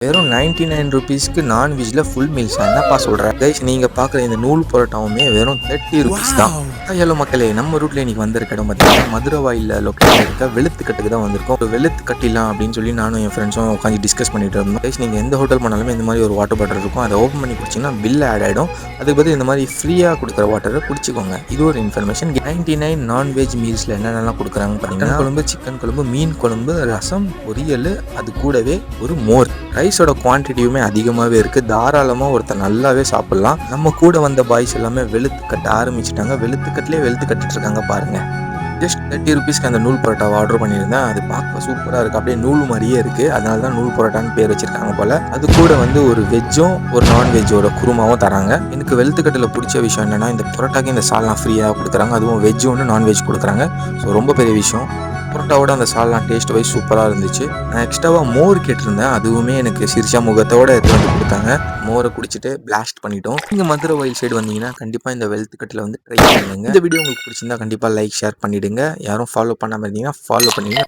வெறும் 99 ருபீஸ்க்கு நான்வெஜ்ல ஃபுல் மீல்ஸ் என்னப்பா சொல்கிறேன் கைஸ். நீங்கள் பார்க்குற இந்த நூல் பரோட்டாவுமே வெறும் 30 ருபீஸ் தான். ஹலோ மக்களே, நம்ம ரூட்டில் இன்றைக்கி வந்திருக்க இடம் பார்த்தீங்கன்னா மதுரை வாயிலில் லொக்கேஷன் இருக்க வெளுத்துக்கட்டுக்கு தான் வந்திருக்கோம். ஒரு வெளுத்து கட்டிலாம் அப்படின்னு சொல்லி நானும் என் ஃப்ரெண்ட்ஸும் உட்காந்து டிஸ்கஸ் பண்ணிட்டு இருந்தோம். கைஸ், நீங்கள் எந்த ஹோட்டல் பண்ணாலுமே இந்த மாதிரி ஒரு வாட்டர் பாட்டில் இருக்கும். அதை ஓப்பன் பண்ணி குடிச்சிங்கன்னா பில் ஆட் ஆகிடும். அதுக்கு பதில் இந்த மாதிரி ஃப்ரீயாக கொடுக்குற வாட்டரை குடிச்சிக்கோங்க. இது ஒரு இன்ஃபர்மேஷன். 99 நான்வெஜ் மீல்ஸில் என்னென்னலாம் கொடுக்குறாங்க பார்த்தீங்கன்னா குழம்பு, சிக்கன் குழம்பு, மீன் குழம்பு, ரசம், பொரியல், அது கூடவே ஒரு மோர். ரைஸோட குவான்டிட்டியுமே அதிகமாகவே இருக்குது. தாராளமாக ஒருத்தர் நல்லாவே சாப்பிட்லாம். நம்ம கூட வந்த பாய்ஸ் எல்லாமே வெளுத்து கட்ட ஆரம்பிச்சிட்டாங்க. வெளுத்துக்கட்டிலே வெளுத்து கட்டிட்டு இருக்காங்க பாருங்கள். ஜஸ்ட் 30 ருபீஸ்க்கு அந்த நூல் பரோட்டாவை ஆர்டர் பண்ணியிருந்தேன். அது பார்க்க சூப்பராக இருக்குது. அப்படியே நூல் மாதிரியே இருக்குது. அதனால தான் நூல் பரோட்டான்னு பேர் வச்சிருக்காங்க போல். அது கூட வந்து ஒரு வெஜ்ஜும் ஒரு நான்வெஜ்ஜோட குருமாவும் தராங்க. எனக்கு வெளுத்துக்கட்டில் பிடிச்ச விஷயம் என்னென்னா இந்த பரோட்டாக்கு இந்த சால்னா ஃப்ரீயாக கொடுக்குறாங்க. அதுவும் வெஜ்ஜு ஒன்று நான்வெஜ் கொடுக்குறாங்க. ஸோ ரொம்ப பெரிய விஷயம். பரோட்டாவோட அந்த சால்னா டேஸ்ட் வைஸ் சூப்பராக இருந்துச்சு. நான் எக்ஸ்ட்ராவாக மோர் கேட்டிருந்தேன். அதுவுமே எனக்கு சிரிச்சா முகத்தோடு எடுத்து வந்து கொடுத்தாங்க. மோரை குடிச்சிட்டு பிளாஸ்ட் பண்ணிட்டோம். நீங்கள் மதுரை வயல் சைடு வந்தீங்கன்னா கண்டிப்பாக இந்த வெளுத்துக்கட்டில் வந்து ட்ரை பண்ணுங்க. இந்த வீடியோ உங்களுக்கு பிடிச்சிருந்தா கண்டிப்பாக லைக் ஷேர் பண்ணிவிடுங்க. யாரும் ஃபாலோ பண்ணாமல் இருந்தீங்கன்னா ஃபாலோ பண்ணிடுங்க.